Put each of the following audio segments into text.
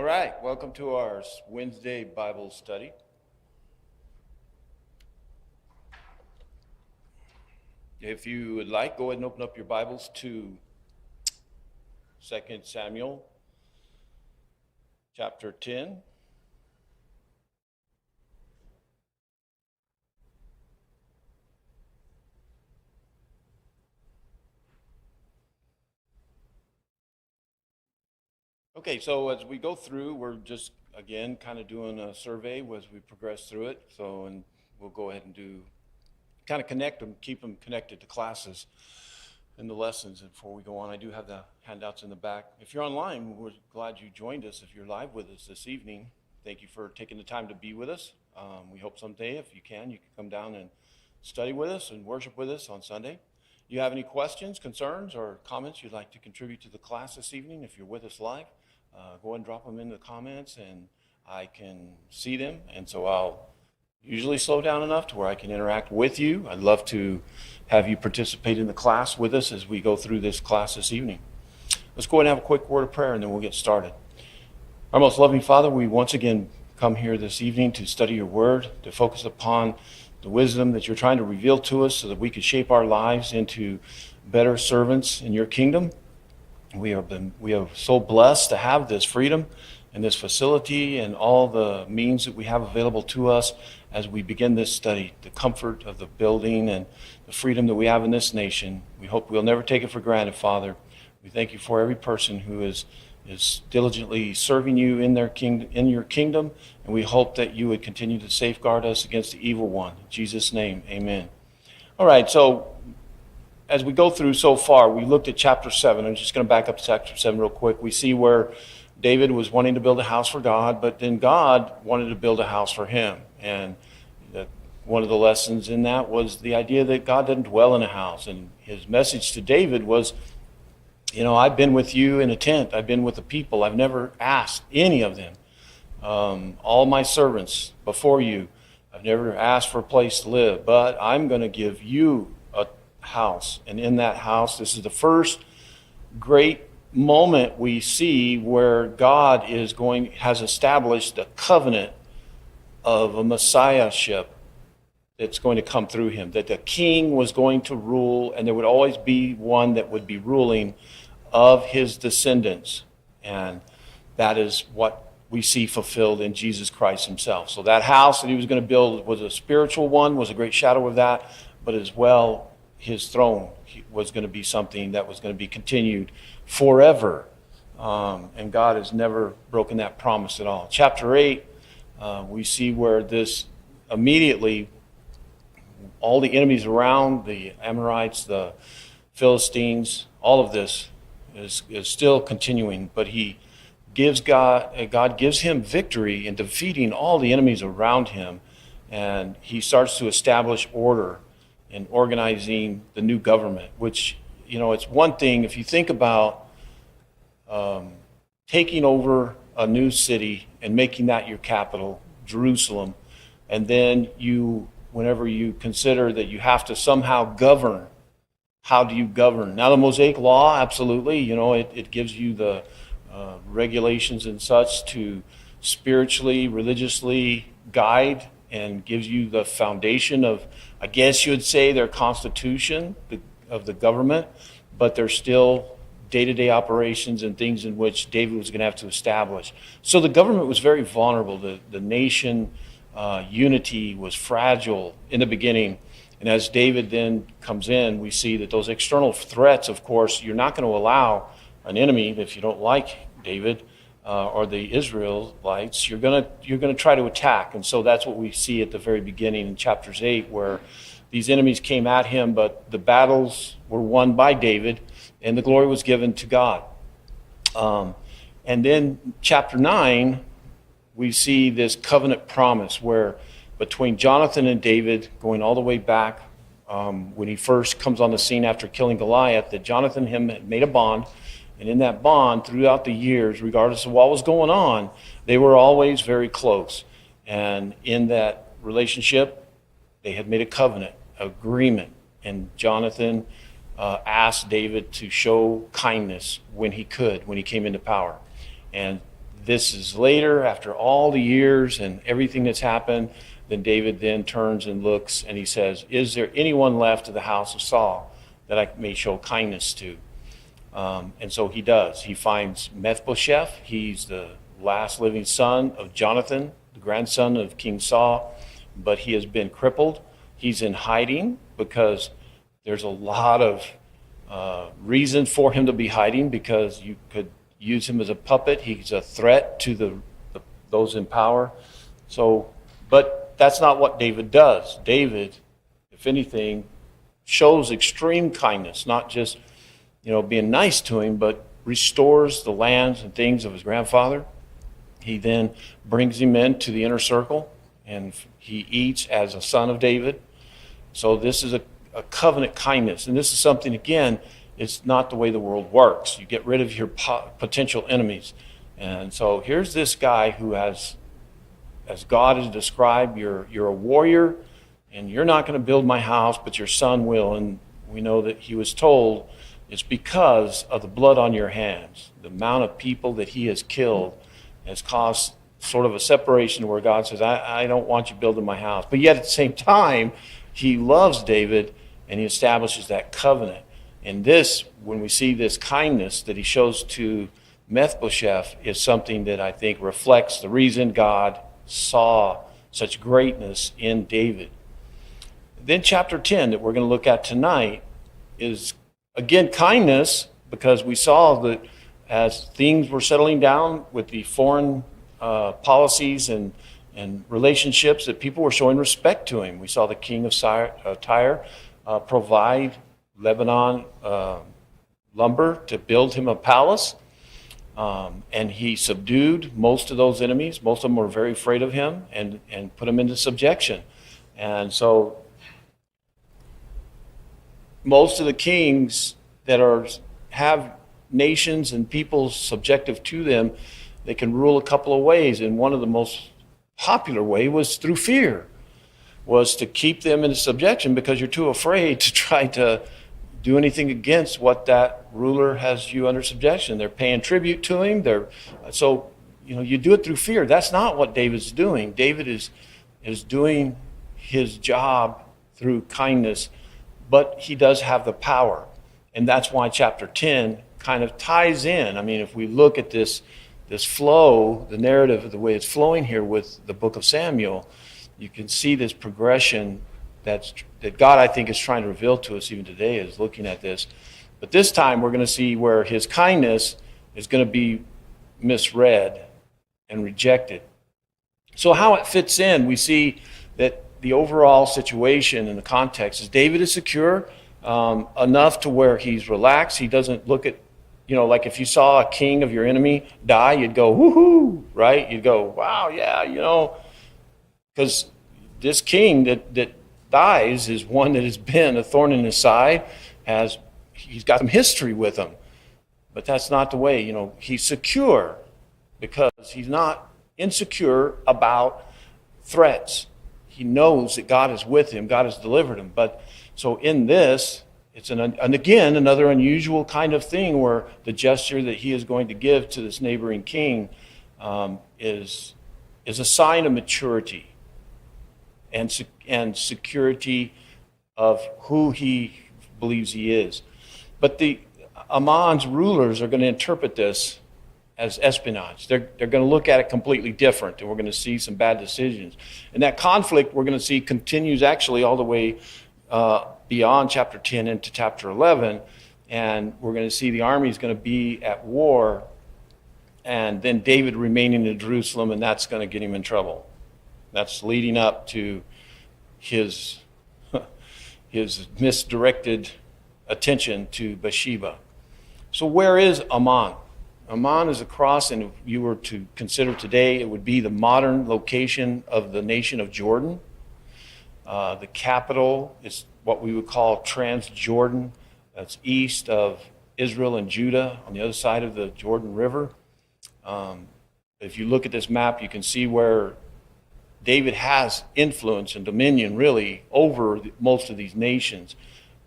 right, welcome to our Wednesday Bible study. If you would like, go ahead and open up your Bibles to 2 Samuel chapter 10. Okay, so as we go through, we're just, again, kind of doing a survey as we progress through it. And we'll go ahead and kind of connect them, keep them connected to classes and the lessons. And before we go on, I do have the handouts in the back. If you're online, we're glad you joined us. If you're live with us this evening, thank you for taking the time to be with us. We hope someday, if you can come down and study with us and worship with us on Sunday. You have any questions, concerns, or comments you'd like to contribute to the class this evening, if you're with us live, go ahead and drop them in the comments, and I can see them. And so I'll usually slow down enough to where I can interact with you. I'd love to have you participate in the class with us as we go through this class this evening. Let's go ahead and have a quick word of prayer, and then we'll get started. Our most loving Father, we once again come here this evening to study your word, to focus upon the wisdom that you're trying to reveal to us so that we can shape our lives into better servants in your kingdom. We are so blessed to have this freedom and this facility and all the means that we have available to us as we begin this study, the comfort of the building and the freedom that we have in this nation. We hope we'll never take it for granted, Father. We thank you for every person who is diligently serving you in your kingdom, and we hope that you would continue to safeguard us against the evil one. In Jesus' name, amen. All right, so as we go through so far, we looked at chapter 7. I'm just going to back up to chapter 7 real quick. We see where David was wanting to build a house for God, but then God wanted to build a house for him. And one of the lessons in that was the idea that God doesn't dwell in a house. And his message to David was, I've been with you in a tent. I've been with the people. I've never asked any of them. All my servants before you, I've never asked for a place to live, but I'm going to give you a house. And in that house, this is the first great moment we see where God has established a covenant of a messiahship that's going to come through him, that the king was going to rule, and there would always be one that would be ruling of his descendants. And that is what we see fulfilled in Jesus Christ himself. So that house that he was going to build was a spiritual one, was a great shadow of that, but as well, his throne was going to be something that was going to be continued forever. And God has never broken that promise at all. Chapter 8, we see where this immediately, all the enemies around, the Ammonites, the Philistines, all of this is still continuing, but God gives him victory in defeating all the enemies around him, and he starts to establish order and organizing the new government, which, it's one thing if you think about taking over a new city and making that your capital, Jerusalem, and then whenever you consider that you have to somehow govern, how do you govern? Now, the Mosaic Law, absolutely, it gives you the regulations and such to spiritually, religiously guide and gives you the foundation of, I guess you would say, their constitution of the government, but there's still day-to-day operations and things in which David was going to have to establish. So the government was very vulnerable. The nation unity was fragile in the beginning. And as David then comes in, we see that those external threats, of course, you're not going to allow an enemy, if you don't like David or the Israelites, you're going to try to attack. And so that's what we see at the very beginning in chapters 8, where these enemies came at him, but the battles were won by David, and the glory was given to God. And then chapter 9, we see this covenant promise where between Jonathan and David, going all the way back when he first comes on the scene after killing Goliath, that Jonathan and him had made a bond. And in that bond, throughout the years, regardless of what was going on, they were always very close. And in that relationship, they had made a covenant, agreement. And Jonathan asked David to show kindness when he came into power. And this is later, after all the years and everything that's happened. Then David then turns and looks and he says, is there anyone left of the house of Saul that I may show kindness to? And so he does. He finds Mephibosheth. He's the last living son of Jonathan, the grandson of King Saul, but he has been crippled. He's in hiding because there's a lot of reason for him to be hiding, because you could use him as a puppet. He's a threat to those in power. So, but that's not what David does. David, if anything, shows extreme kindness, not just, being nice to him, but restores the lands and things of his grandfather. He then brings him into the inner circle, and he eats as a son of David. So this is a covenant kindness. And this is something, again, it's not the way the world works. You get rid of your potential enemies. And so here's this guy who has, as God has described, you're a warrior, and you're not going to build my house, but your son will. And we know that he was told it's because of the blood on your hands. The amount of people that he has killed has caused sort of a separation where God says, I don't want you building my house. But yet at the same time, he loves David, and he establishes that covenant. And this, when we see this kindness that he shows to Mephibosheth, is something that I think reflects the reason God saw such greatness in David. Then chapter 10 that we're going to look at tonight is, again, kindness, because we saw that as things were settling down with the foreign policies and relationships, that people were showing respect to him. We saw the king of Tyre provide Lebanon lumber to build him a palace, and he subdued most of those enemies. Most of them were very afraid of him, and put him into subjection. And so most of the kings that have nations and people subjective to them, they can rule a couple of ways. And one of the most popular way was through fear, was to keep them in subjection, because you're too afraid to try to do anything against what that ruler has you under subjection. They're paying tribute to him. So you do it through fear. That's not what David's doing. David is doing his job through kindness, but he does have the power. And that's why chapter 10 kind of ties in. I mean, if we look at this flow, the narrative, the way it's flowing here with the book of Samuel, you can see this progression that God, I think, is trying to reveal to us even today as looking at this. But this time we're going to see where his kindness is going to be misread and rejected. So how it fits in, we see that the overall situation and the context is David is secure enough to where he's relaxed. He doesn't look at, like if you saw a king of your enemy die, you'd go, woohoo, right? You'd go, wow, yeah, because this king that dies is one that has been a thorn in his side, he's got some history with him. But that's not the way, he's secure because he's not insecure about threats. He knows that God is with him, God has delivered him. But so in this, it's and again, another unusual kind of thing where the gesture that he is going to give to this neighboring king is a sign of maturity and security of who he believes he is. But the Ammon's rulers are going to interpret this as espionage. They're going to look at it completely different, and we're going to see some bad decisions. And that conflict we're going to see continues actually all the way beyond chapter 10 into chapter 11, and we're going to see the army is going to be at war, and then David remaining in Jerusalem, and that's going to get him in trouble. That's leading up to his misdirected attention to Bathsheba. So where is Ammon? Ammon is across, and if you were to consider today, it would be the modern location of the nation of Jordan. The capital is what we would call Transjordan. That's east of Israel and Judah on the other side of the Jordan River. If you look at this map, you can see where David has influence and dominion really over most of these nations.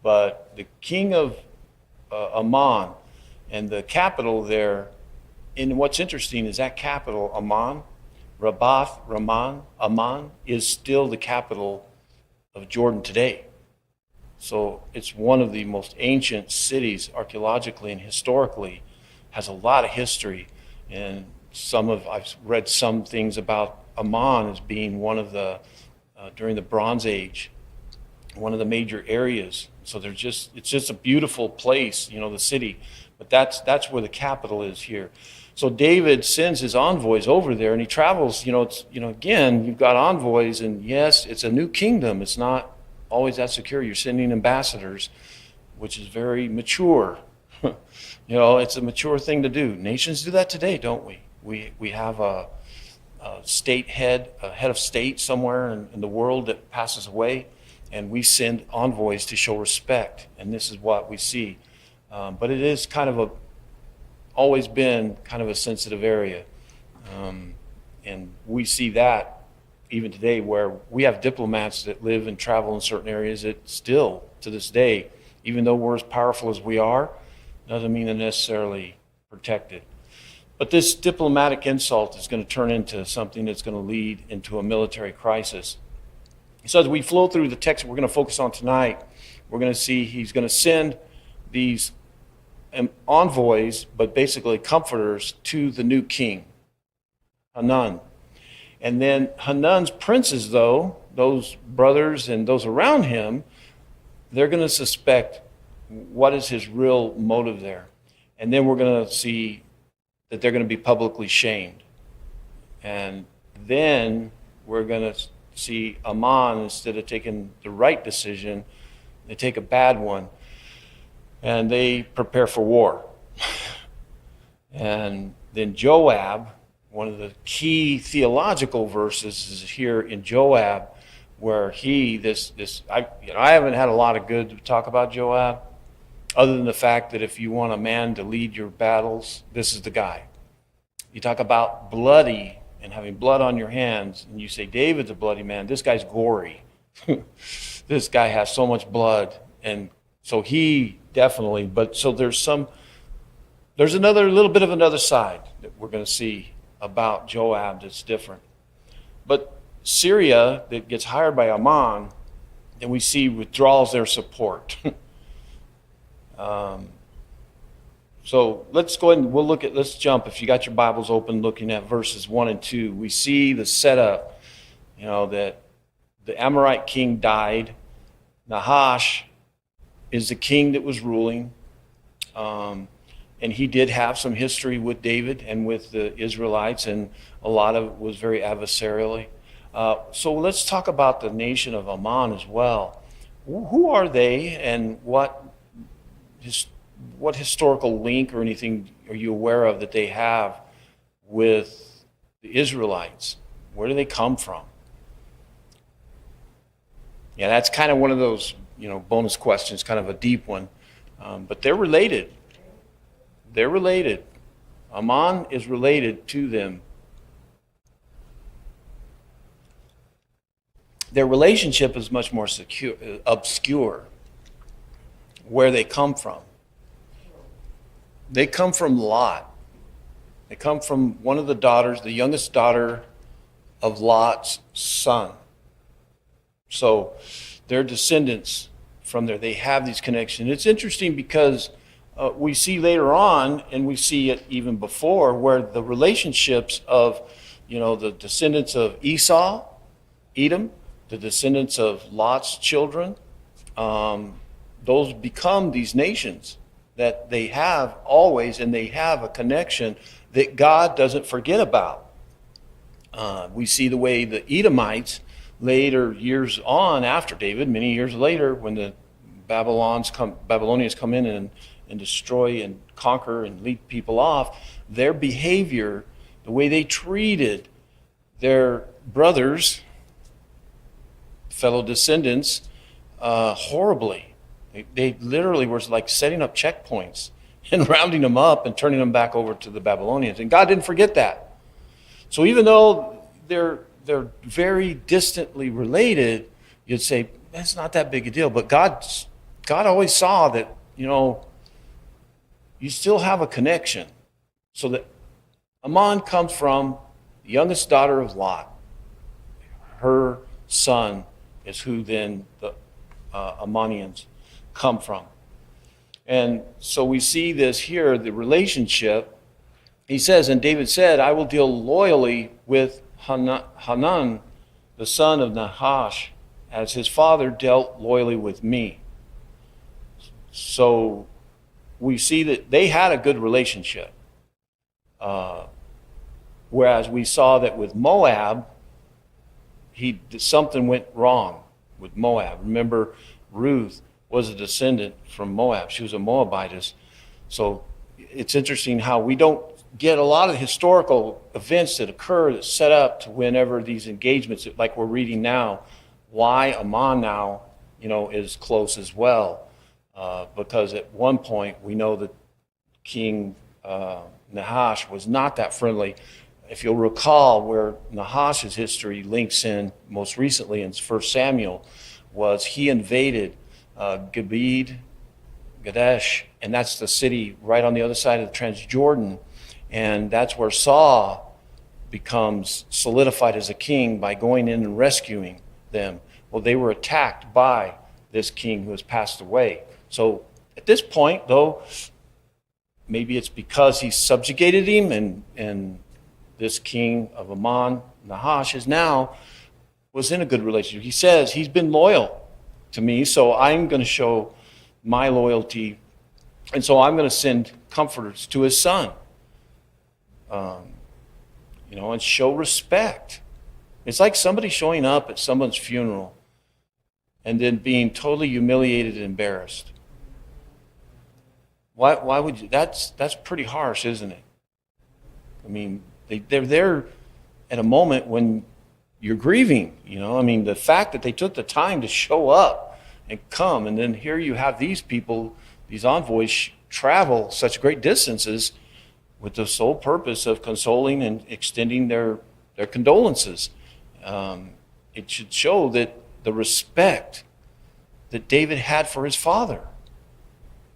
But the king of Ammon and the capital there And what's interesting is that capital, Ammon, Rabbath, Raman, Ammon, is still the capital of Jordan today. So it's one of the most ancient cities archaeologically and historically, has a lot of history. And I've read some things about Ammon as being one of the, during the Bronze Age, one of the major areas. So it's just a beautiful place, the city. But that's where the capital is here. So David sends his envoys over there, and he travels. Again, you've got envoys, and yes, it's a new kingdom. It's not always that secure. You're sending ambassadors, which is very mature. It's a mature thing to do. Nations do that today, don't we? We have a state head, a head of state somewhere in the world that passes away, and we send envoys to show respect. And this is what we see. But it is always been kind of a sensitive area. And we see that even today, where we have diplomats that live and travel in certain areas that still, to this day, even though we're as powerful as we are, doesn't mean they're necessarily protected. But this diplomatic insult is going to turn into something that's going to lead into a military crisis. So as we flow through the text we're going to focus on tonight, we're going to see he's going to send these envoys, but basically comforters, to the new king, Hanun. And then Hanun's princes, though, those brothers and those around him, they're going to suspect what is his real motive there. And then we're going to see that they're going to be publicly shamed. And then we're going to see Ammon, instead of taking the right decision, they take a bad one. And they prepare for war. And then Joab, one of the key theological verses is here in Joab, where I haven't had a lot of good to talk about Joab, other than the fact that if you want a man to lead your battles, this is the guy. You talk about bloody and having blood on your hands, and you say David's a bloody man. This guy's gory. This guy has so much blood, and so he definitely. But so there's another little bit of another side that we're going to see about Joab that's different. But Syria, that gets hired by Ammon, then we see withdraws their support. So let's go ahead and let's jump, if you got your Bibles open, looking at verses 1 and 2. We see the setup, that the Amorite king died. Nahash is the king that was ruling. And he did have some history with David and with the Israelites, and a lot of it was very adversarially. So let's talk about the nation of Ammon as well. Who are they, and what historical link or anything are you aware of that they have with the Israelites? Where do they come from? Yeah, that's kind of one of those, bonus questions, kind of a deep one. But they're related. They're related. Ammon is related to them. Their relationship is much more obscure. Where they come from. They come from Lot. They come from one of the daughters, the youngest daughter of Lot's son. So their descendants from there, they have these connections. It's interesting because we see later on, and we see it even before, where the relationships of, the descendants of Esau, Edom, the descendants of Lot's children, those become these nations that they have always, and they have a connection that God doesn't forget about. We see the way the Edomites later, years on after David, many years later, when the Babylonians come in and destroy and conquer and lead people off, their behavior, the way they treated their brothers, fellow descendants, horribly. They literally were like setting up checkpoints and rounding them up and turning them back over to the Babylonians. And God didn't forget that. So even though they're very distantly related, you'd say, that's not that big a deal. But God always saw that, you still have a connection. So that Ammon comes from the youngest daughter of Lot. Her son is who then the Ammonians come from. And so we see this here, the relationship. He says, and David said, I will deal loyally with Hanun, the son of Nahash, as his father dealt loyally with me. So we see that they had a good relationship. Whereas we saw that with Moab, something went wrong with Moab. Remember, Ruth was a descendant from Moab. She was a Moabitess. So it's interesting how we don't get a lot of historical events that occur that set up to whenever these engagements, like we're reading now, why Ammon now, is close as well. Because at one point we know that King Nahash was not that friendly. If you'll recall, where Nahash's history links in most recently in 1 Samuel, was he invaded Gadesh, and that's the city right on the other side of the Transjordan, and that's where Saul becomes solidified as a king by going in and rescuing them. Well, they were attacked by this king who has passed away. So at this point, though, maybe it's because he subjugated him, and this king of Ammon, Nahash, was in a good relationship. He says he's been loyal to me, so I'm going to show my loyalty, and so I'm going to send comforters to his son, and show respect. It's like somebody showing up at someone's funeral and then being totally humiliated and embarrassed. Why would you? That's pretty harsh, isn't it? I mean, they're there at a moment when you're grieving, the fact that they took the time to show up and come, and then here you have these people, these envoys, travel such great distances with the sole purpose of consoling and extending their condolences. It should show that the respect that David had for his father.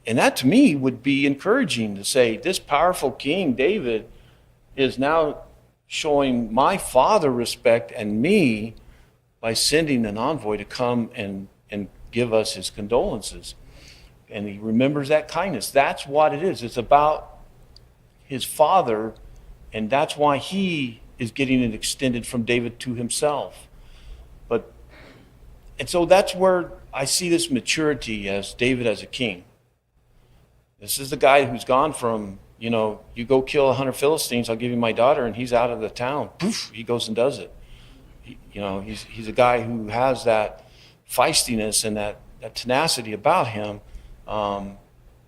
And that to me would be encouraging to say, this powerful king, David, is now showing my father respect and me by sending an envoy to come and give us his condolences. And he remembers that kindness. That's what it is. It's about his father, and that's why he is getting it extended from David to himself. And so that's where I see this maturity as David as a king. This is the guy who's gone from, you go kill 100 Philistines, I'll give you my daughter, and he's out of the town. Poof, he goes and does it. He's a guy who has that feistiness and that tenacity about him. But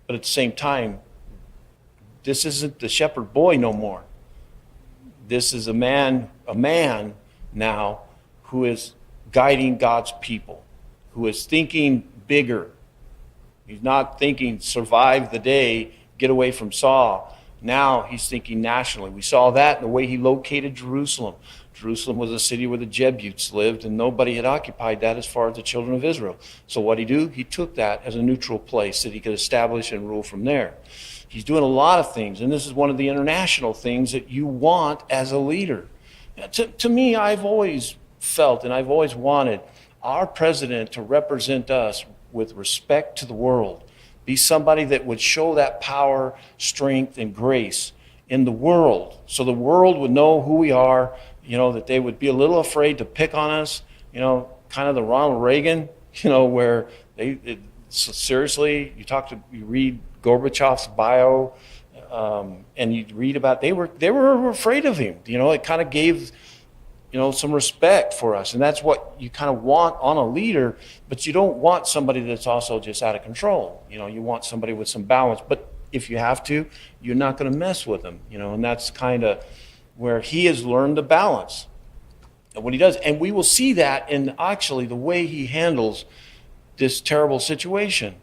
at the same time, this isn't the shepherd boy no more. This is a man now who is guiding God's people, who is thinking bigger. He's not thinking survive the day, get away from Saul. Now he's thinking nationally. We saw that in the way he located Jerusalem. Jerusalem was a city where the Jebusites lived, and nobody had occupied that as far as the children of Israel. So what did he do? He took that as a neutral place that he could establish and rule from there. He's doing a lot of things, and this is one of the international things that you want as a leader. To me, I've always felt and I've always wanted our president to represent us with respect to the world. Be somebody that would show that power, strength, and grace in the world, so the world would know who we are, that they would be a little afraid to pick on us, kind of the Ronald Reagan, where seriously, you read Gorbachev's bio, and you read about they were afraid of him. It kind of gave some respect for us, and that's what you kind of want on a leader. But you don't want somebody that's also just out of control. You want somebody with some balance. But if you have to, you're not going to mess with them. And that's kind of where he has learned the balance of what he does, and we will see that in actually the way he handles this terrible situation.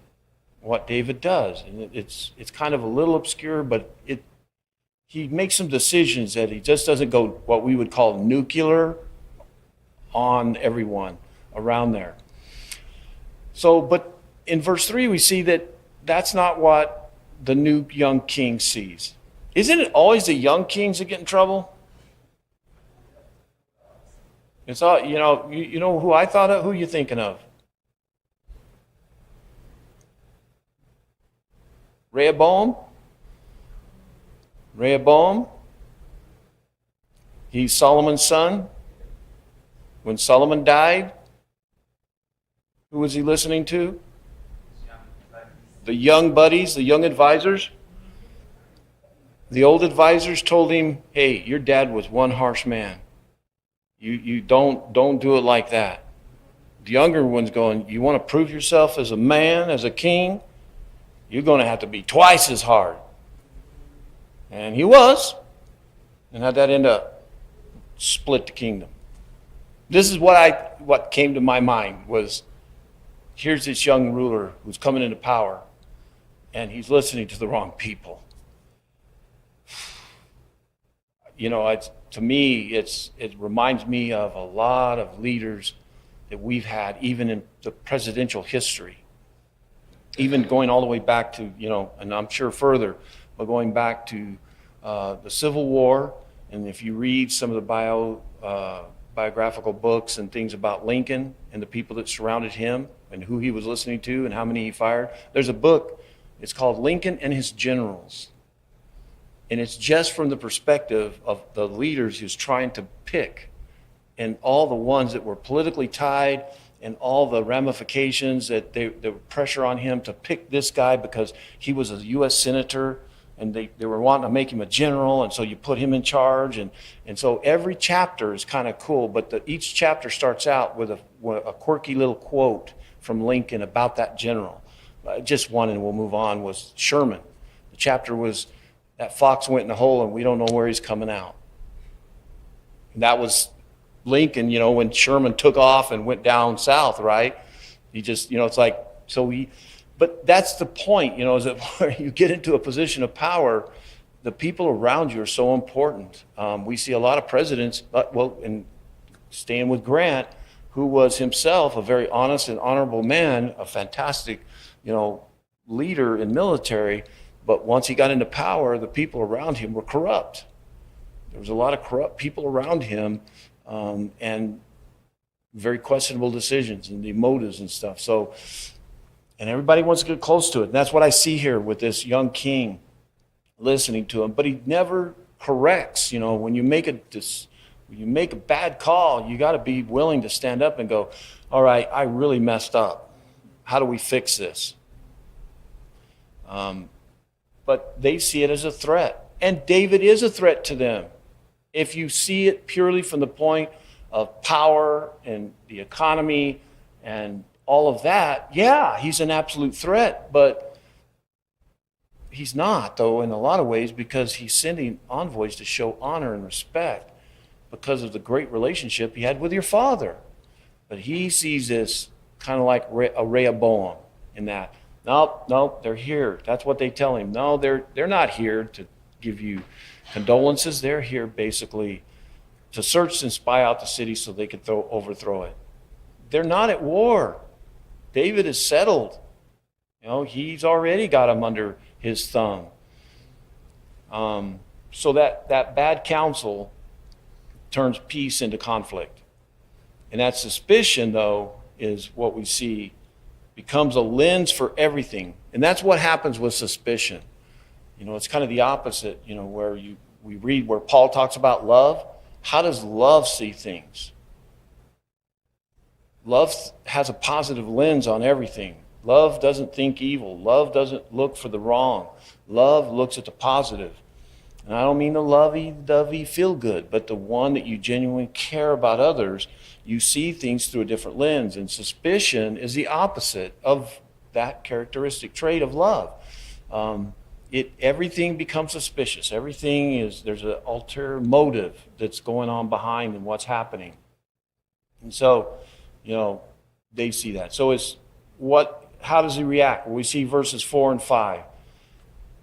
What David does, and it's kind of a little obscure, but he makes some decisions that he just doesn't go what we would call nuclear on everyone around there. So, but in verse 3, we see that that's not what the new young king sees. Isn't it always the young kings that get in trouble? It's all, you know who I thought of? Who you thinking of? Rehoboam? Rehoboam? He's Solomon's son. When Solomon died, who was he listening to? The young buddies, the young advisors. The old advisors told him, hey, your dad was one harsh man. You don't do it like that. The younger one's going, you want to prove yourself as a man, as a king? You're going to have to be twice as hard. And he was. And how'd that end up? Split the kingdom. This is what came to my mind was, here's this young ruler who's coming into power, and he's listening to the wrong people. To me, it reminds me of a lot of leaders that we've had, even in the presidential history, even going all the way back to, and I'm sure further, but going back to the Civil War. And if you read some of the biographical books and things about Lincoln and the people that surrounded him and who he was listening to and how many he fired, there's a book, it's called Lincoln and His Generals. And it's just from the perspective of the leaders he's trying to pick, and all the ones that were politically tied and all the ramifications that there were pressure on him to pick this guy because he was a U.S. senator, and they were wanting to make him a general, and so you put him in charge. And so every chapter is kind of cool, but each chapter starts out with a quirky little quote from Lincoln about that general. Just one, and we'll move on, was Sherman. The chapter was, that fox went in the hole and we don't know where he's coming out. And that was Lincoln, when Sherman took off and went down south, right? He just, it's like, but that's the point, is that where you get into a position of power, the people around you are so important. We see a lot of presidents, and staying with Grant, who was himself a very honest and honorable man, a fantastic, leader in military. But once he got into power, the people around him were corrupt. There was a lot of corrupt people around him, and very questionable decisions and the motives and stuff. So, and everybody wants to get close to it. And that's what I see here with this young king, listening to him. But he never corrects. When you make a bad call, you got to be willing to stand up and go, all right, I really messed up. How do we fix this? But they see it as a threat. And David is a threat to them. If you see it purely from the point of power and the economy and all of that, yeah, he's an absolute threat. But he's not, though, in a lot of ways, because he's sending envoys to show honor and respect because of the great relationship he had with your father. But he sees this kind of like a Rehoboam in that. No, they're here. That's what they tell him. No, they're not here to give you condolences. They're here basically to search and spy out the city so they can overthrow it. They're not at war. David is settled. He's already got them under his thumb. So that bad counsel turns peace into conflict. And that suspicion, though, is what we see becomes a lens for everything. And that's what happens with suspicion. It's kind of the opposite, where we read where Paul talks about love. How does love see things? Love has a positive lens on everything. Love doesn't think evil. Love doesn't look for the wrong. Love looks at the positive. And I don't mean the lovey-dovey feel-good, but the one that you genuinely care about others. You see things through a different lens. And suspicion is the opposite of that characteristic trait of love. Everything becomes suspicious. There's an ulterior motive that's going on behind and what's happening. And so, they see that. So how does he react? Well, we see verses 4 and 5.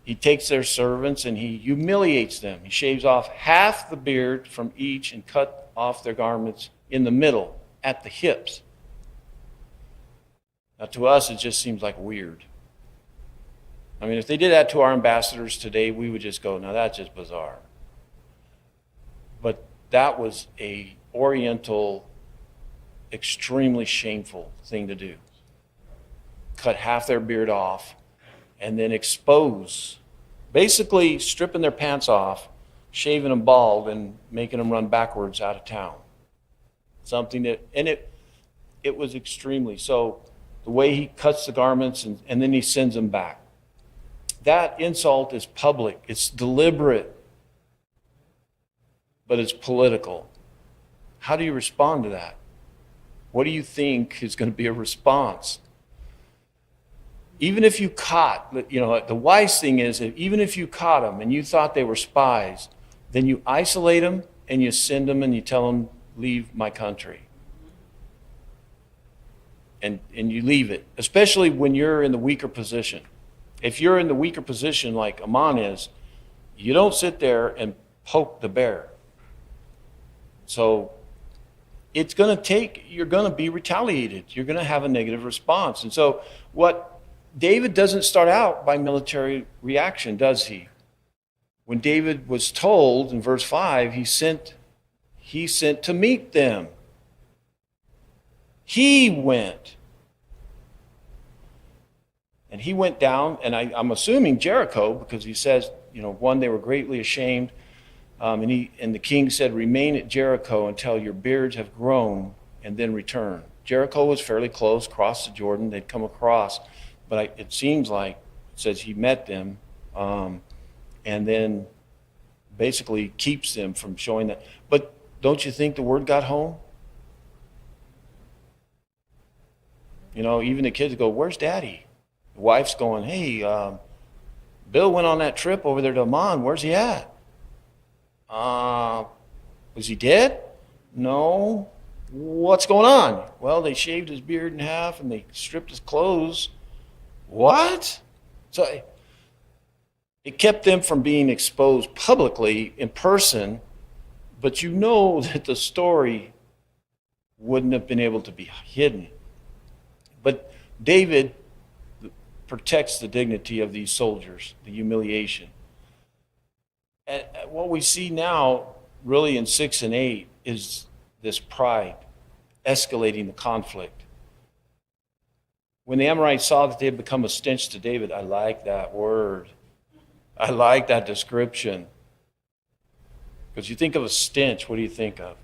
He takes their servants and he humiliates them. He shaves off half the beard from each and cut off their garments in the middle, at the hips. Now, to us, it just seems like weird. I mean, if they did that to our ambassadors today, we would just go, "No, that's just bizarre." But that was a Oriental, extremely shameful thing to do. Cut half their beard off and then expose, basically stripping their pants off, shaving them bald and making them run backwards out of town. Something that, and it was extremely, so the way he cuts the garments and then he sends them back. That insult is public, it's deliberate, but it's political. How do you respond to that? What do you think is going to be a response? Even if you caught, the wise thing is that even if you caught them and you thought they were spies, then you isolate them and you send them and you tell them, leave my country. And you leave it, especially when you're in the weaker position. If you're in the weaker position like Ammon is, you don't sit there and poke the bear. So it's going to take, you're going to be retaliated. You're going to have a negative response. And so David doesn't start out by military reaction, does he? When David was told in verse 5, he sent to meet them. He went. And he went down, and I'm assuming Jericho, because he says, one, they were greatly ashamed. And the king said, remain at Jericho until your beards have grown, and then return. Jericho was fairly close, crossed the Jordan. They'd come across. But it seems like, it says he met them, and then basically keeps them from showing that. But don't you think the word got home? Even the kids go, where's Daddy? The wife's going, hey, Bill went on that trip over there to Ammon. Where's he at? Was he dead? No. What's going on? Well, they shaved his beard in half and they stripped his clothes. What? So it kept them from being exposed publicly in person, but that the story wouldn't have been able to be hidden. But David protects the dignity of these soldiers, the humiliation. And what we see now, really in 6 and 8, is this pride escalating the conflict. When the Amorites saw that they had become a stench to David, I like that word. I like that description. Because you think of a stench, what do you think of?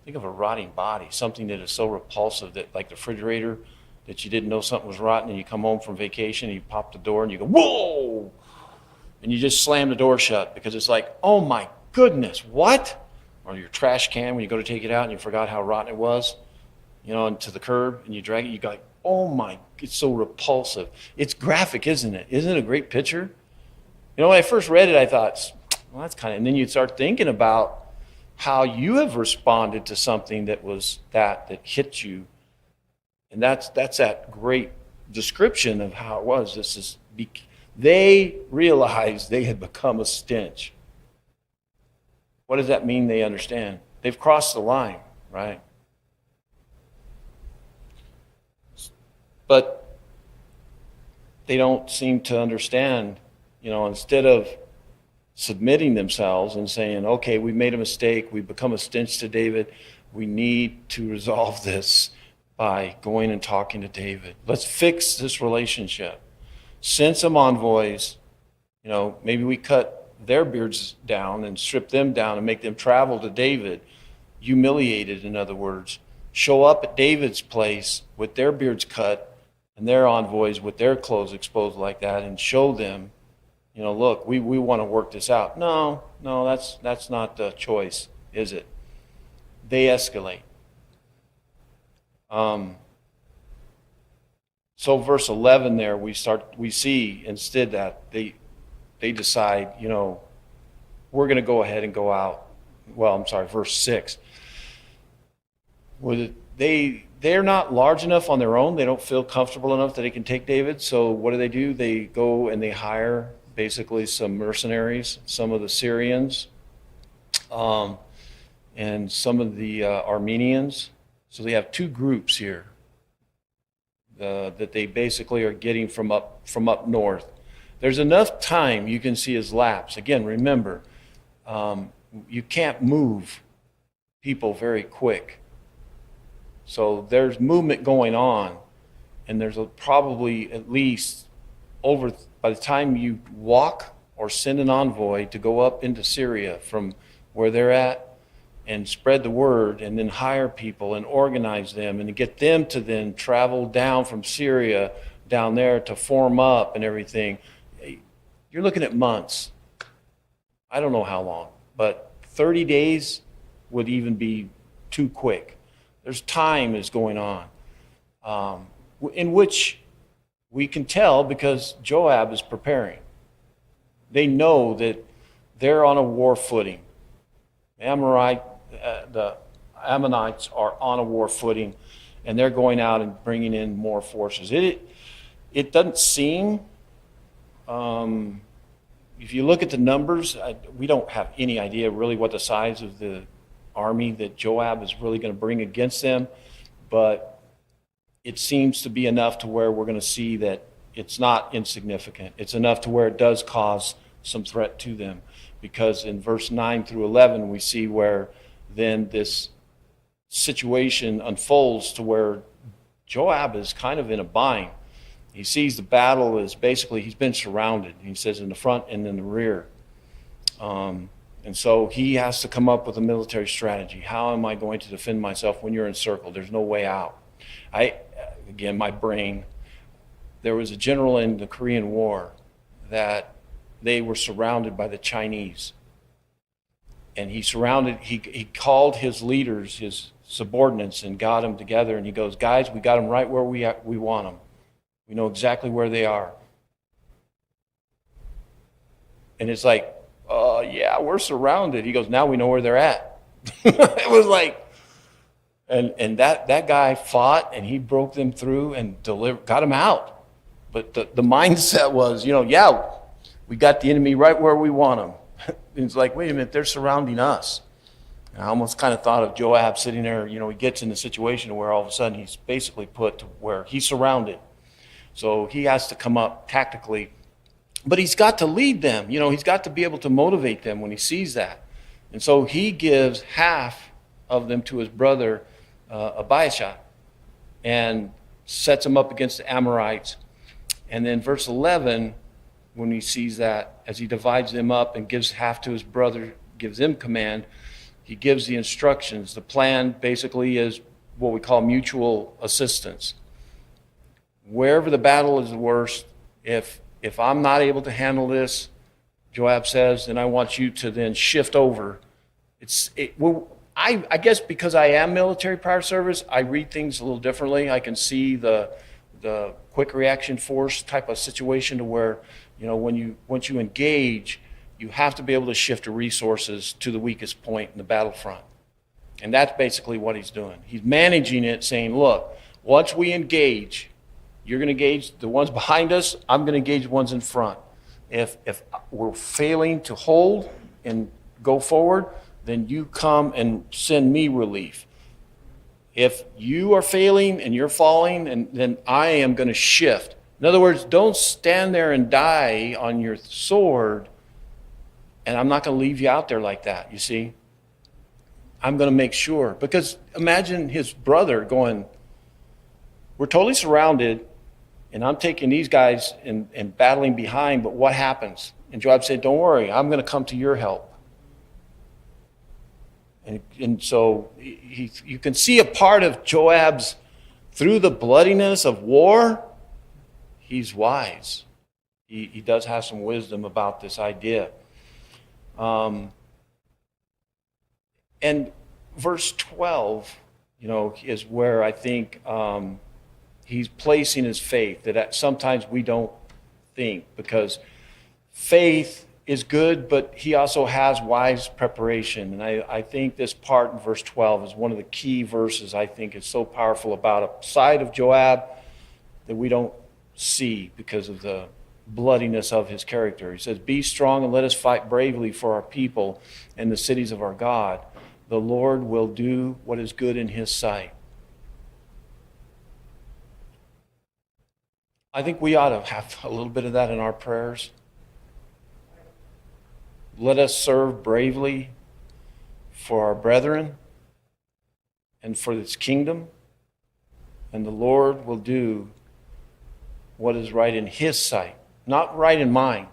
Think of a rotting body, something that is so repulsive that, like the refrigerator, that you didn't know something was rotten, and you come home from vacation and you pop the door and you go, whoa! And you just slam the door shut because it's like, oh my goodness, what? Or your trash can when you go to take it out and you forgot how rotten it was, into the curb, and you drag it, you go like, oh my, it's so repulsive. It's graphic, isn't it? Isn't it a great picture? When I first read it, I thought, well, that's kind of, and then you start thinking about how you have responded to something that hit you. And that's that great description of how it was. They realized they had become a stench. What does that mean? They understand. They've crossed the line, right? But they don't seem to understand, instead of submitting themselves and saying, okay, we made a mistake, we've become a stench to David, we need to resolve this by going and talking to David. Let's fix this relationship. Send some envoys. Maybe we cut their beards down and strip them down and make them travel to David, humiliated, in other words. Show up at David's place with their beards cut and their envoys with their clothes exposed like that, and show them, look, we want to work this out. No, that's not the choice, is it? They escalate. So verse 11 there, we see instead that they decide, we're going to go ahead and go out. Well, I'm sorry, verse 6. They're not large enough on their own. They don't feel comfortable enough that they can take David. So what do? They go and they hire basically some mercenaries, some of the Syrians, and some of the Armenians. So they have two groups here that they basically are getting from up north. There's enough time you can see has lapsed. Again, remember, you can't move people very quick. So there's movement going on, and there's probably at least by the time you walk or send an envoy to go up into Syria from where they're at and spread the word and then hire people and organize them and to get them to then travel down from Syria down there to form up and everything, you're looking at months. I don't know how long, but 30 days would even be too quick. There's time is going on, in which we can tell because Joab is preparing. They know that they're on a war footing. The Ammonites are on a war footing, and they're going out and bringing in more forces. It doesn't seem, if you look at the numbers, we don't have any idea really what the size of the army that Joab is really going to bring against them, but it seems to be enough to where we're going to see that it's not insignificant. It's enough to where it does cause some threat to them, because in verse 9 through 11 we see where then this situation unfolds to where Joab is kind of in a bind. He sees the battle is basically, he's been surrounded. He says in the front and in the rear. And so he has to come up with a military strategy. How am I going to defend myself when you're encircled? There's no way out. Again, my brain, there was a general in the Korean War that they were surrounded by the Chinese. And he called his leaders, his subordinates, and got them together. And he goes, guys, we got them right where we want them. We know exactly where they are. And it's like, yeah, we're surrounded. He goes, now we know where they're at. It was like, and that guy fought, and he broke them through and got them out. But the mindset was, yeah, we got the enemy right where we want them. It's like, wait a minute, they're surrounding us. And I almost kind of thought of Joab sitting there, he gets in the situation where all of a sudden he's basically put to where he's surrounded. So he has to come up tactically. But he's got to lead them. He's got to be able to motivate them when he sees that. And so he gives half of them to his brother Abishai and sets him up against the Amorites. And then verse 11, when he sees that, as he divides them up and gives half to his brother, gives him command, he gives the instructions. The plan basically is what we call mutual assistance. Wherever the battle is the worst, if I'm not able to handle this, Joab says, then I want you to then shift over. I guess because I am military prior service, I read things a little differently. I can see the quick reaction force type of situation to where, once you engage, you have to be able to shift the resources to the weakest point in the battlefront. And that's basically what he's doing. He's managing it, saying, look, once we engage, you're going to engage the ones behind us, I'm going to engage the ones in front. If we're failing to hold and go forward, then you come and send me relief. If you are failing and you're falling, and then I am going to shift. In other words, don't stand there and die on your sword, and I'm not going to leave you out there like that, you see. I'm going to make sure. Because imagine his brother going, we're totally surrounded, and I'm taking these guys and battling behind, but what happens? And Joab said, don't worry, I'm going to come to your help. And so you can see a part of Joab's, through the bloodiness of war, he's wise. He does have some wisdom about this idea. And verse 12, is where I think he's placing his faith, that sometimes we don't think, because faith is good, but he also has wise preparation. And I think this part in verse 12 is one of the key verses I think is so powerful about a side of Joab that we don't see because of the bloodiness of his character. He says, be strong and let us fight bravely for our people and the cities of our God. The Lord will do what is good in his sight. I think we ought to have a little bit of that in our prayers. Let us serve bravely for our brethren and for this kingdom, and the Lord will do what is right in His sight, not right in mine.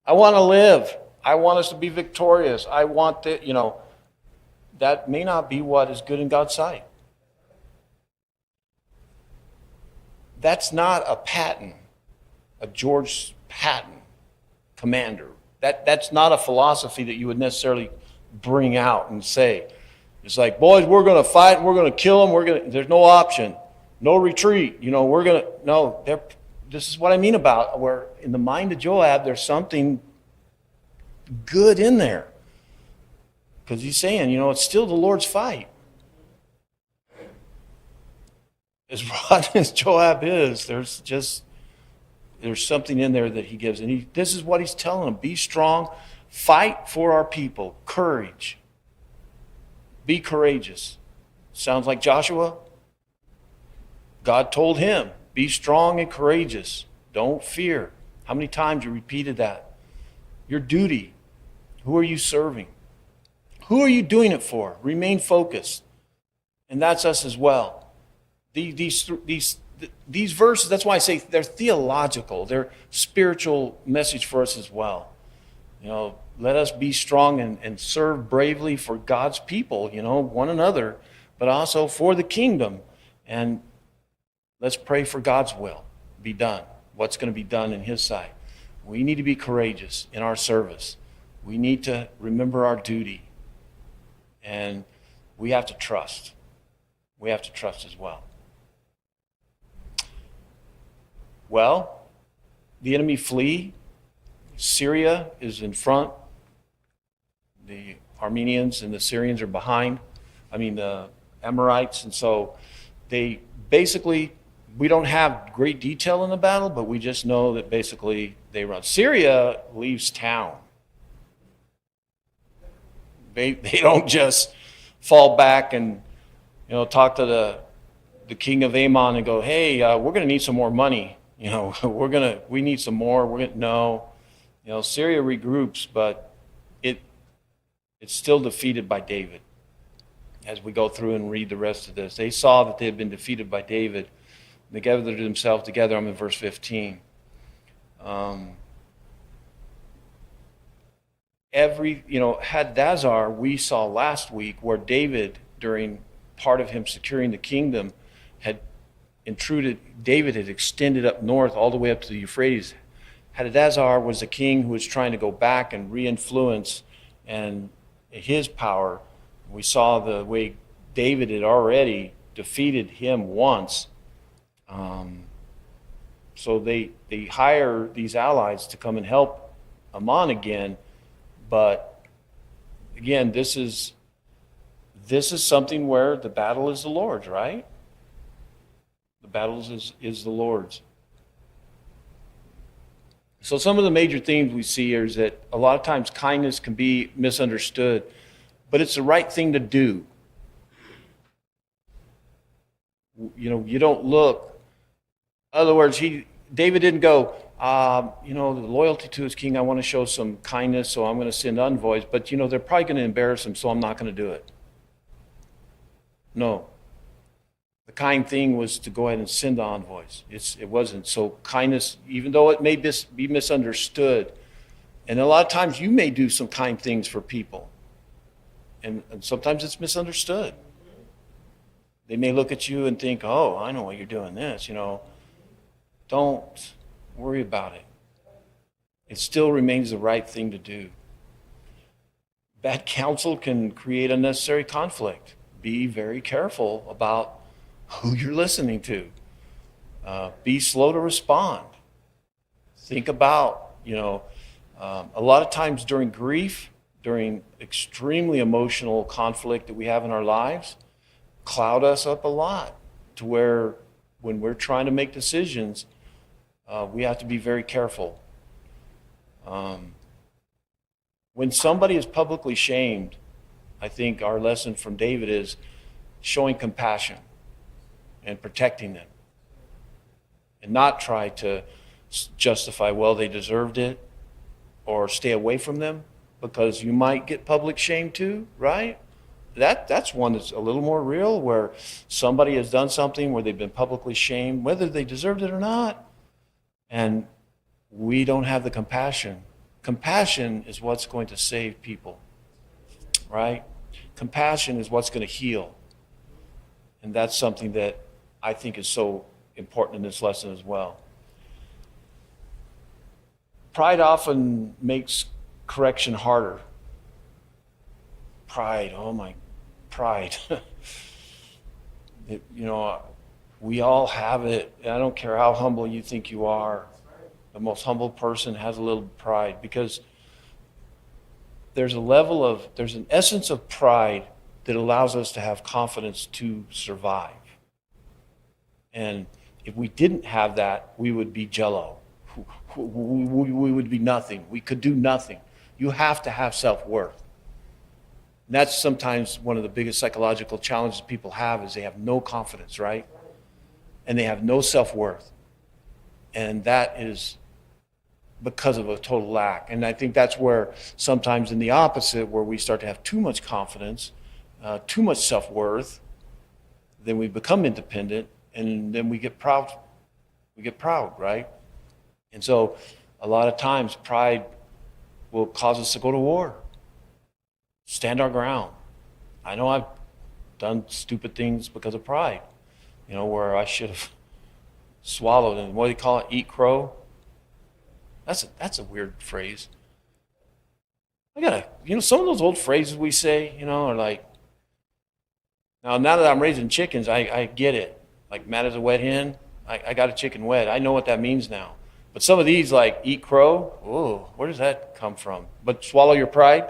I want to live. I want us to be victorious. I want that may not be what is good in God's sight. That's not a Patton, a George Patton commander. That's not a philosophy that you would necessarily bring out and say. It's like, boys, we're going to fight, we're going to kill them, there's no option, no retreat. This is what I mean about where in the mind of Joab, there's something good in there. Because he's saying, it's still the Lord's fight. As rotten as Joab is, there's something in there that he gives. And this is what he's telling them. Be strong. Fight for our people. Courage. Be courageous. Sounds like Joshua. God told him, be strong and courageous. Don't fear. How many times you repeated that? Your duty. Who are you serving? Who are you doing it for? Remain focused. And that's us as well. These verses, that's why I say they're theological. They're spiritual message for us as well. Let us be strong and serve bravely for God's people, one another, but also for the kingdom. And let's pray for God's will be done. What's going to be done in His sight. We need to be courageous in our service. We need to remember our duty. And we have to trust. We have to trust as well. Well, the enemy flee. Syria is in front. The Armenians and the Syrians are behind. The Amorites. And so they basically, we don't have great detail in the battle, but we just know that basically they run. Syria leaves town. They don't just fall back and talk to the king of Ammon and go, hey, we're going to need some more money. We need some more. No. Syria regroups, but it's still defeated by David. As we go through and read the rest of this, they saw that they had been defeated by David. They gathered themselves together. I'm in verse 15. Hadazar, we saw last week where David, during part of him securing the kingdom, had intruded. David had extended up north all the way up to the Euphrates. Hadazar was the king who was trying to go back and re-influence and his power. We saw the way David had already defeated him once. So they hire these allies to come and help Ammon again. But again, this is something where the battle is the Lord's, right? The battle is the Lord's. So some of the major themes we see here is that a lot of times kindness can be misunderstood, but it's the right thing to do. You don't look. In other words, David didn't go, the loyalty to his king, I want to show some kindness, so I'm going to send envoys, but they're probably going to embarrass him, so I'm not going to do it. No. The kind thing was to go ahead and send the envoys. It wasn't. So kindness, even though it may be misunderstood, and a lot of times you may do some kind things for people, and sometimes it's misunderstood. They may look at you and think, oh, I know why you're doing this. Don't worry about it. It still remains the right thing to do. Bad counsel can create unnecessary conflict. Be very careful about who you're listening to. Be slow to respond. Think about, a lot of times during grief, during extremely emotional conflict that we have in our lives, cloud us up a lot to where when we're trying to make decisions, we have to be very careful. When somebody is publicly shamed, I think our lesson from David is showing compassion and protecting them and not try to justify, well, they deserved it, or stay away from them because you might get public shame too, right? That's one that's a little more real, where somebody has done something where they've been publicly shamed, whether they deserved it or not, and we don't have the compassion. Compassion is what's going to save people, right? Compassion is what's going to heal. And that's something that I think is so important in this lesson as well. Pride often makes correction harder. Pride, oh my, pride. We all have it. I don't care how humble you think you are. The most humble person has a little pride, because there's an essence of pride that allows us to have confidence to survive. And if we didn't have that, we would be jello. We would be nothing. We could do nothing. You have to have self-worth. And that's sometimes one of the biggest psychological challenges people have, is they have no confidence, right? And they have no self-worth. And that is because of a total lack. And I think that's where sometimes in the opposite, where we start to have too much confidence, too much self-worth, then we become independent, and then we get proud. We get proud, right? And so a lot of times pride will cause us to go to war, stand our ground. I know I've done stupid things because of pride, where I should have swallowed, and what do you call it, eat crow? That's a weird phrase. Some of those old phrases we say, are like, now that I'm raising chickens, I get it. Like mad as a wet hen, I got a chicken wet. I know what that means now. But some of these, like eat crow, oh, where does that come from? But swallow your pride?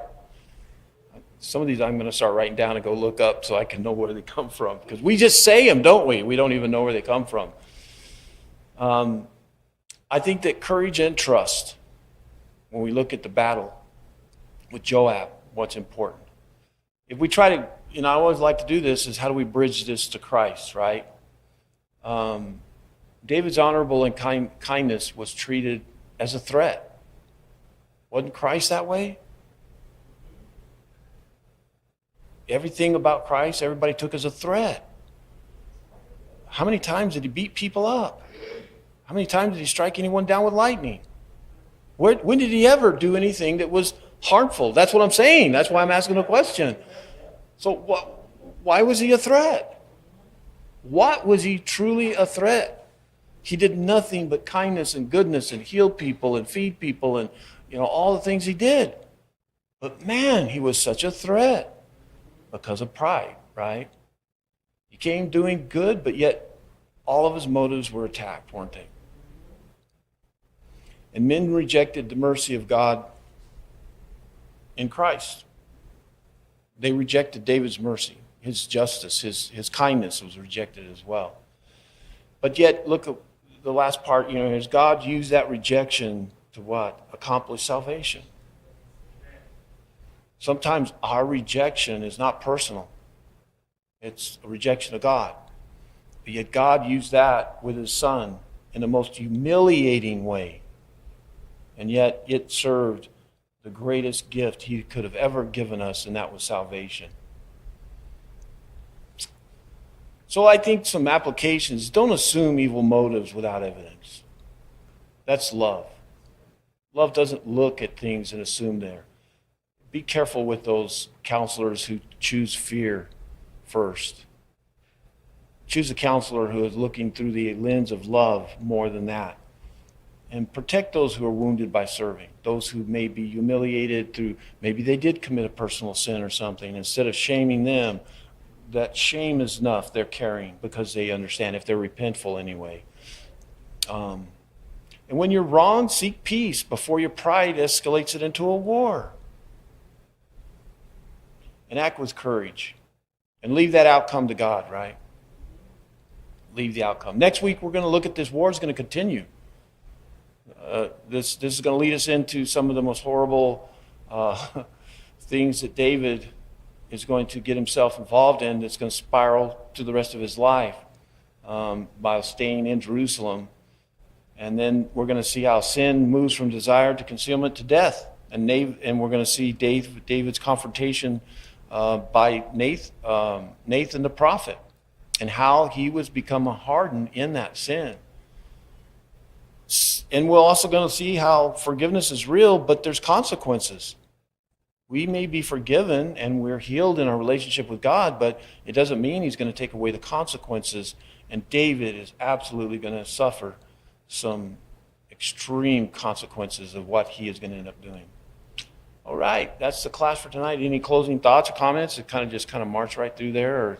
Some of these I'm going to start writing down and go look up so I can know where they come from. Because we just say them, don't we? We don't even know where they come from. I think that courage and trust, when we look at the battle with Joab, what's important. If we try to, I always like to do this, is how do we bridge this to Christ, right? David's honorable and kindness was treated as a threat. Wasn't Christ that way? Everything about Christ, everybody took as a threat. How many times did he beat people up? How many times did he strike anyone down with lightning? When did he ever do anything that was harmful? That's what I'm saying. That's why I'm asking the question. So why was he a threat? What was he truly a threat? He did nothing but kindness and goodness and heal people and feed people and all the things he did. But man, he was such a threat because of pride, right? He came doing good, but yet all of his motives were attacked, weren't they? And men rejected the mercy of God in Christ. They rejected David's mercy. His justice, his kindness was rejected as well. But yet, look at the last part, is God used that rejection to what? Accomplish salvation. Sometimes our rejection is not personal. It's a rejection of God. But yet God used that with his son in the most humiliating way. And yet it served the greatest gift he could have ever given us, and that was salvation. So I think some applications: don't assume evil motives without evidence. That's love. Love doesn't look at things and assume there. Be careful with those counselors who choose fear first. Choose a counselor who is looking through the lens of love more than that. And protect those who are wounded by serving, those who may be humiliated through, maybe they did commit a personal sin or something. Instead of shaming them, that shame is enough they're carrying, because they understand, if they're repentful anyway. And when you're wrong, seek peace before your pride escalates it into a war. And act with courage. And leave that outcome to God, right? Leave the outcome. Next week, we're going to look at this war is going to continue. This is going to lead us into some of the most horrible things that David is going to get himself involved in, that's going to spiral to the rest of his life by staying in Jerusalem. And then we're going to see how sin moves from desire to concealment to death. And we're going to see David's confrontation by Nathan the prophet, and how he was become hardened in that sin. And we're also going to see how forgiveness is real, but there's consequences. We may be forgiven and we're healed in our relationship with God, but it doesn't mean he's going to take away the consequences. And David is absolutely going to suffer some extreme consequences of what he is going to end up doing. All right, that's the class for tonight. Any closing thoughts or comments? It kind of march right through there, or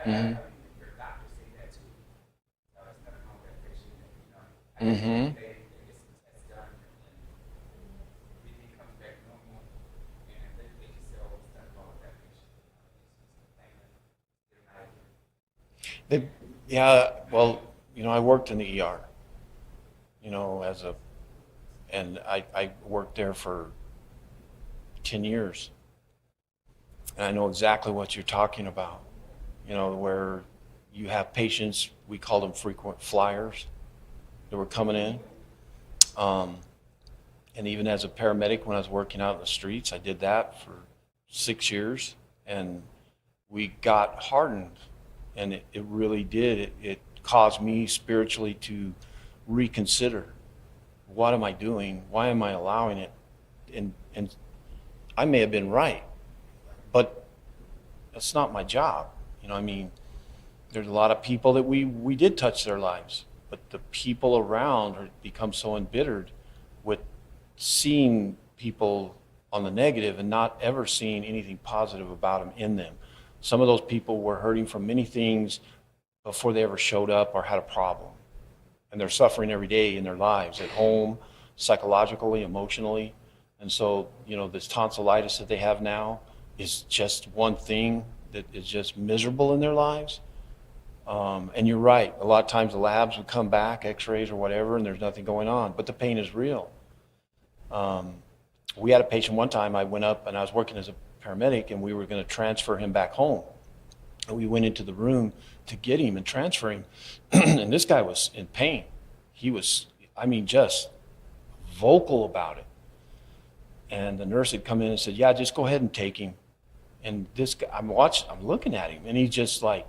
mm-hmm. Mm-hmm. Well, I worked in the ER, and I worked there for 10 years. And I know exactly what you're talking about, where you have patients, we call them frequent flyers, that were coming in. And even as a paramedic, when I was working out in the streets, I did that for 6 years, and we got hardened. And it really did. It caused me spiritually to reconsider, what am I doing? Why am I allowing it? And I may have been right, but that's not my job. There's a lot of people that we did touch their lives, but the people around become so embittered with seeing people on the negative and not ever seeing anything positive about them in them. Some of those people were hurting from many things before they ever showed up or had a problem. And they're suffering every day in their lives, at home, psychologically, emotionally. And so, this tonsillitis that they have now is just one thing that is just miserable in their lives. And you're right, a lot of times the labs would come back, x-rays or whatever, and there's nothing going on, but the pain is real. We had a patient one time, I went up and I was working as a paramedic, and we were going to transfer him back home. And we went into the room to get him and transfer him, and this guy was in pain. He was, just vocal about it. And the nurse had come in and said, yeah, just go ahead and take him. And this guy, I'm looking at him, and he's just like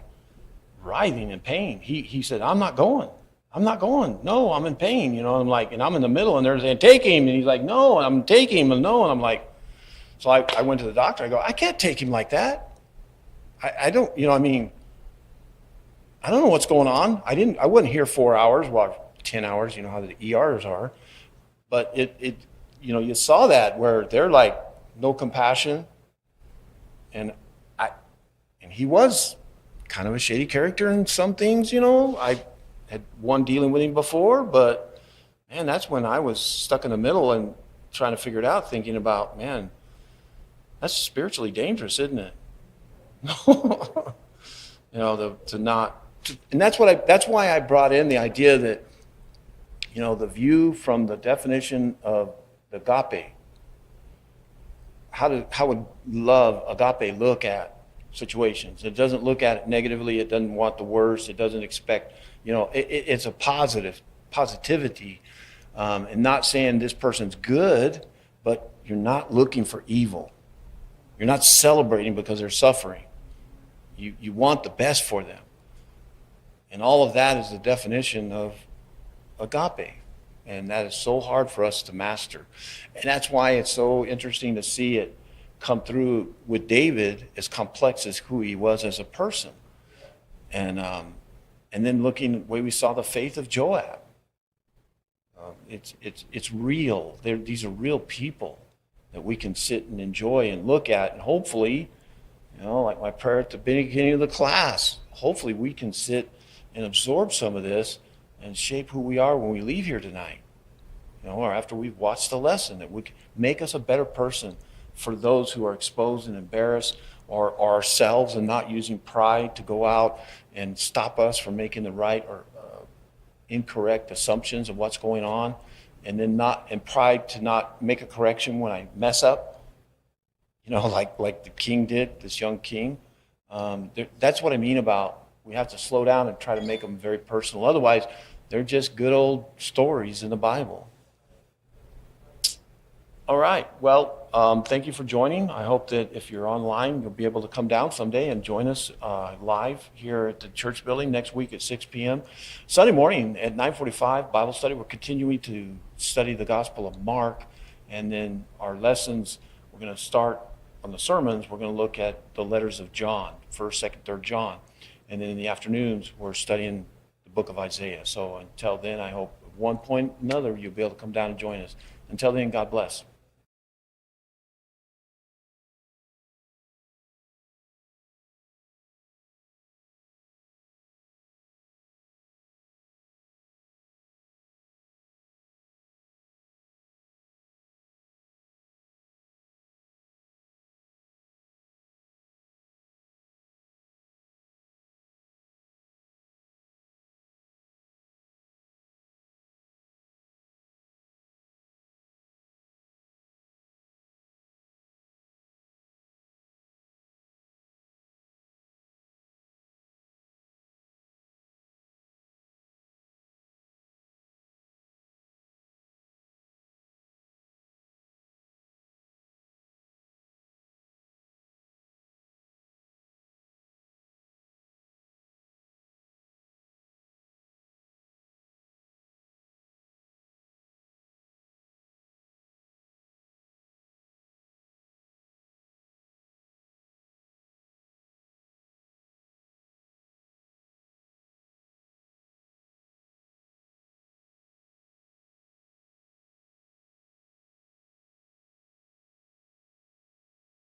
writhing in pain. He said, I'm not going. No, I'm in pain, and I'm like, and I'm in the middle, and they're saying, take him. And he's like, no, I'm taking him, and no. And I'm like, so I went to the doctor. I go, I can't take him like that. I don't, I don't know what's going on. I wasn't here 4 hours, 10 hours, how the ERs are. But you saw that where they're like, no compassion. And he was kind of a shady character in some things, I had one dealing with him before, but man, that's when I was stuck in the middle and trying to figure it out, thinking about, man, that's spiritually dangerous, isn't it? To not And that's why I brought in the idea that, the view from the definition of agape. How would love, agape, look at situations? It doesn't look at it negatively. It doesn't want the worst. It doesn't expect, it's a positivity, and not saying this person's good, but you're not looking for evil. You're not celebrating because they're suffering. You want the best for them. And all of that is the definition of agape. And that is so hard for us to master. And that's why it's so interesting to see it come through with David, as complex as who he was as a person. And then looking at the way we saw the faith of Joab. It's real. These are real people that we can sit and enjoy and look at. And hopefully, like my prayer at the beginning of the class, hopefully we can sit and absorb some of this and shape who we are when we leave here tonight, or after we've watched the lesson, that would make us a better person for those who are exposed and embarrassed, or ourselves, and not using pride to go out and stop us from making the right or incorrect assumptions of what's going on, and pride to not make a correction when I mess up, like the king did, this young king. That's what I mean about we have to slow down and try to make them very personal. Otherwise, they're just good old stories in the Bible. All right. Well, thank you for joining. I hope that if you're online, you'll be able to come down someday and join us live here at the church building next week at 6 p.m. Sunday morning at 9:45, Bible study. We're continuing to study the Gospel of Mark. And then our lessons, we're going to start on the sermons. We're going to look at the letters of John, 1st, 2nd, 3rd John. And then in the afternoons, we're studying the book of Isaiah. So until then, I hope at one point or another, you'll be able to come down and join us. Until then, God bless.